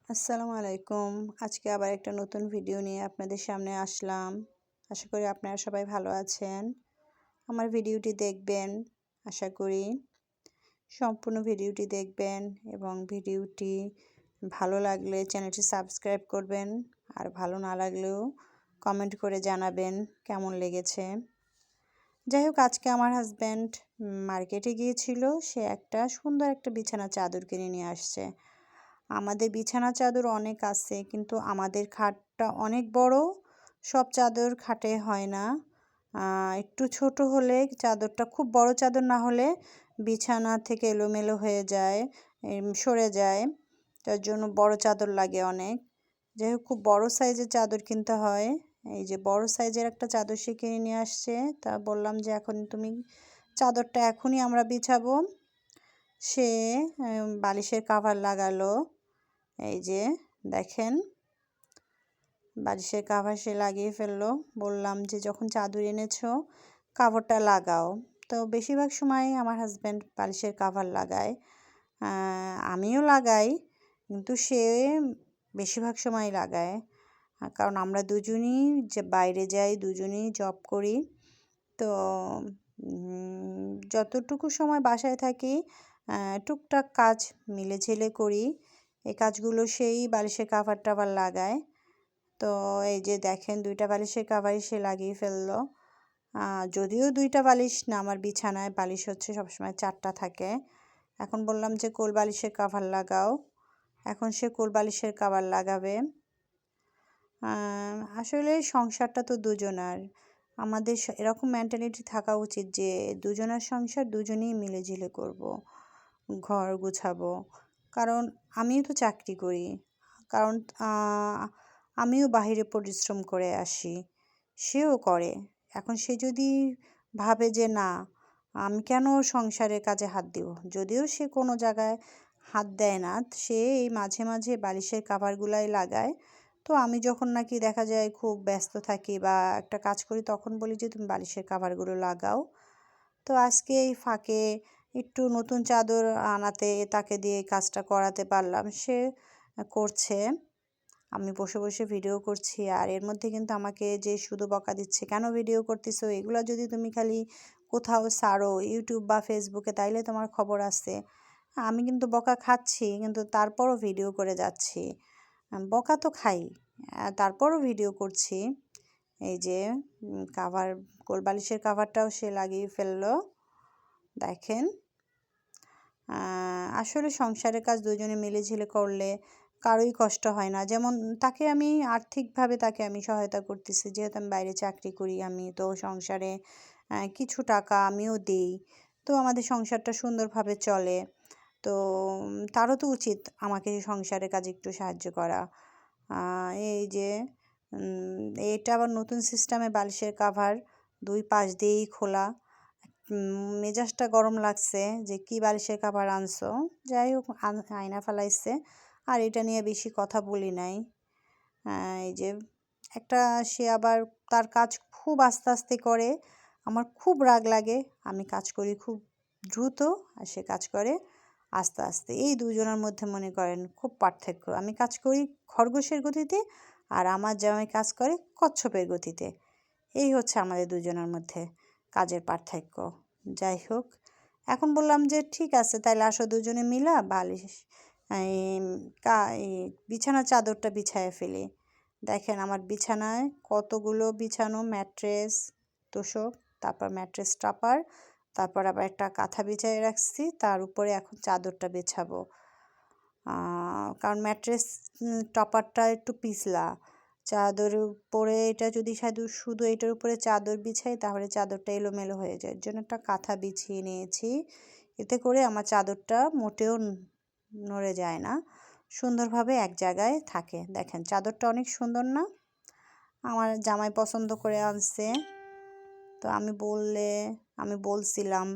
আসসালামু আলাইকুম। আজকে আবার একটা নতুন ভিডিও নিয়ে আপনাদের সামনে আসলাম। আশা করি আপনারা সবাই ভালো আছেন। আমার ভিডিওটি দেখবেন আশা করি। সম্পূর্ণ ভিডিওটি দেখবেন এবং ভিডিওটি ভালো লাগলে চ্যানেলটি সাবস্ক্রাইব করবেন। আর ভালো না লাগলেও কমেন্ট করে জানাবেন কেমন লেগেছে। যাই হোক, আজকে আমার হাজব্যান্ড মার্কেটে গিয়েছিল। সে একটা সুন্দর একটা বিছানা চাদর কিনে নিয়ে আসছে। আমাদের বিছানা চাদর অনেক আছে, কিন্তু আমাদের খাটটা অনেক বড়। সব চাদর খাটে হয় না। একটু ছোট হলে চাদরটা, খুব বড় চাদর না হলে বিছানা থেকে এলোমেলো হয়ে যায়, সরে যায়। তার জন্য বড় চাদর লাগে অনেক। যাই হোক, খুব বড় সাইজের চাদর কিনতে হয়। এই যে বড় সাইজের একটা চাদর সে কিনে নিয়ে আসছে। তা বললাম যে এখন তুমি চাদরটা এখনই আমরা বিছাবো। সে বালিশের কাভার লাগালো। এই যে দেখেন, বালিশের কাভার সে লাগিয়ে ফেললো। বললাম যে যখন চাদর এনেছো কাভারটা লাগাও। তো বেশিরভাগ সময় আমার হাজব্যান্ড বালিশের কাভার লাগায়। আমিও লাগাই, কিন্তু সে বেশিরভাগ সময় লাগায়। কারণ আমরা দুজনই যে বাইরে যাই, দুজনেই জব করি। তো যতটুকু সময় বাসায় থাকি টুকটাক কাজ মিলেঝিলে করি। এই কাজগুলো সেই বালিশের কাভার টাভার লাগায়। তো এই যে দেখেন, দুইটা বালিশের কাভারই সে লাগিয়ে ফেললো। যদিও দুইটা বালিশ না, আমার বিছানায় বালিশ হচ্ছে সবসময় 4টা থাকে। এখন বললাম যে কোল বালিশের কাভার লাগাও। এখন সে কোল বালিশের কাভার লাগাবে। আসলে সংসারটা তো দুজনার। আমাদের এরকম মেন্টালিটি থাকা উচিত যে দুজনের সংসার দুজনেই মিলেঝিলে করব, ঘর গুছাবো। কারণ আমিও তো চাকরি করি, কারণ আমিও বাহিরে পরিশ্রম করে আসি, সেও করে। এখন সে যদি ভাবে যে না, আমি কেন সংসারের কাজে হাত দিব, যদিও সে কোনো জায়গায় হাত দেয় না, সে এই মাঝে মাঝে বালিশের কাভারগুলাই লাগায়। তো আমি যখন নাকি দেখা যায় খুব ব্যস্ত থাকি বা একটা কাজ করি, তখন বলি যে তুমি বালিশের কাভারগুলো লাগাও। তো আজকে এই ফাঁকে একটু নতুন চাদর আনাতে তাকে দিয়ে কাজটা করাতে পারলাম। সে করছে, আমি বসে বসে ভিডিও করছি। আর এর মধ্যে কিন্তু আমাকে যে শুধু বকা দিচ্ছে, কেন ভিডিও করতেছো, এগুলো যদি তুমি খালি কোথাও ছাড়ো ইউটিউব বা ফেসবুকে, তাইলে তোমার খবর আছে। আমি কিন্তু বকা খাচ্ছি, কিন্তু তারপরও ভিডিও করে যাচ্ছি। বকা তো খাই, তারপরও ভিডিও করছি। এই যে কাভার, কোলবালিশের কাভারটাও সে লাগিয়ে ফেললো। দেখেন, আসলে সংসারের কাজ দুজনে মিলেঝিলে করলে কারোই কষ্ট হয় না। যেমন তাকে আমি আর্থিকভাবে তাকে আমি সহায়তা করতেছি, যেহেতু আমি বাইরে চাকরি করি। আমি তো সংসারে কিছু টাকা আমিও দিই, তো আমাদের সংসারটা সুন্দরভাবে চলে। তো তারও তো উচিত আমাকে সংসারের কাজে একটু সাহায্য করা। এই যে এটা আবার নতুন সিস্টেমে বালিশের কাভার, দুই পাশ দিয়েই খোলা। মেজাজটা গরম লাগছে যে কি বালিশের কাভার আনছো। যাই হোক, আয়না ফেলাইছে, আর এটা নিয়ে বেশি কথা বলি নাই। এই যে একটা, সে আবার তার কাজ খুব আস্তে আস্তে করে। আমার খুব রাগ লাগে। আমি কাজ করি খুব দ্রুত, আর সে কাজ করে আস্তে আস্তে। এই দুজনের মধ্যে মনে করেন খুব পার্থক্য। আমি কাজ করি খরগোশের গতিতে, আর আমার জামাই কাজ করে কচ্ছপের গতিতে। এই হচ্ছে আমাদের দুজনের মধ্যে কাজের পার্থক্য। যাই হোক, এখন বললাম যে ঠিক আছে, তাইলে আসো দুজনে মিলা বালিশ এই বিছানার চাদরটা বিছায় ফেলি। দেখেন আমার বিছানায় কতগুলো বিছানো, ম্যাট্রেস তোশক, তারপর ম্যাট্রেস টপার, তারপর আবার একটা কাঁথা বিছায় রাখছি, তার উপরে এখন চাদরটা বিছাবো। কারণ ম্যাট্রেস টপারটা একটু পিছলা, চাদরের উপরে এটা যদি শুধু এটার উপরে চাদর বিছাই, তাহলে চাদরটা এলোমেলো হয়ে যায়। এর জন্য একটা কাঁথা বিছিয়ে নিয়েছি। এতে করে আমার চাদরটা মোটেও নড়ে যায় না, সুন্দরভাবে এক জায়গায় থাকে। দেখেন চাদরটা অনেক সুন্দর না? আমার জামাই পছন্দ করে আনছে। তো আমি বলছিলাম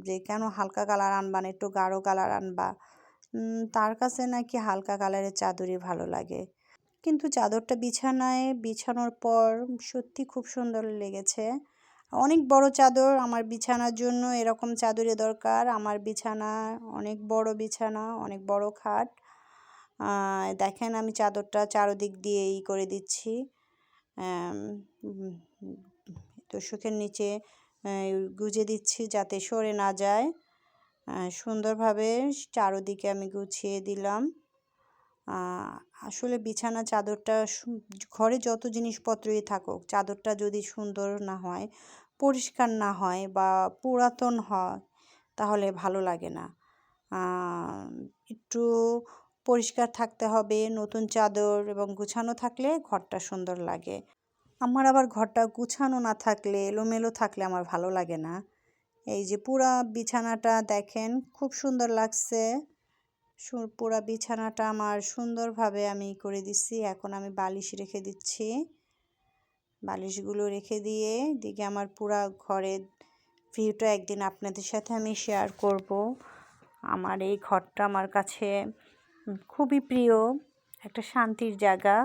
যে কেন হালকা কালার আনবা না, একটু গাঢ় কালার আনবা। তার কাছে নাকি হালকা কালারের চাদরই ভালো লাগে। কিন্তু চাদরটা বিছানায় বিছানোর পর সত্যি খুব সুন্দর লেগেছে। অনেক বড় চাদর আমার বিছানার জন্য, এরকম চাদরের দরকার। আমার বিছানা অনেক বড়, বিছানা অনেক বড়, খাট। দেখেন আমি চাদরটা চারদিক দিয়ে করে দিচ্ছি। তোশকের নিচে গুজে দিচ্ছি যাতে সরে না যায়। সুন্দরভাবে চারদিকে আমি গুছিয়ে দিলাম। আসলে বিছানা চাদরটা ঘরে যত জিনিসপত্রই থাকুক, চাদরটা যদি সুন্দর না হয়, পরিষ্কার না হয় বা পুরাতন হয়, তাহলে ভালো লাগে না। একটু পরিষ্কার থাকতে হবে, নতুন চাদর এবং গুছানো থাকলে ঘরটা সুন্দর লাগে। আমার আবার ঘরটা গুছানো না থাকলে, এলোমেলো থাকলে আমার ভালো লাগে না। এই যে পুরা বিছানাটা দেখেন খুব সুন্দর লাগছে। পুরা বিছানাটা আমার সুন্দরভাবে আমি করে দিচ্ছি। এখন আমি বালিশ রেখে দিচ্ছি। বালিশগুলো রেখে দিয়ে দিকে আমার পুরা ঘরের ভিউটা একদিন আপনাদের সাথে আমি শেয়ার করব। আমার এই ঘরটা আমার কাছে খুবই প্রিয়, একটা শান্তির জায়গা।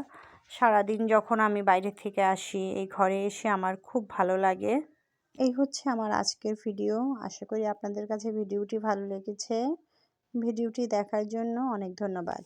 সারাদিন যখন আমি বাইরে থেকে আসি, এই ঘরে এসে আমার খুব ভালো লাগে। এই হচ্ছে আমার আজকের ভিডিও। আশা করি আপনাদের কাছে ভিডিওটি ভালো লেগেছে। ভিডিওটি দেখার জন্য অনেক ধন্যবাদ।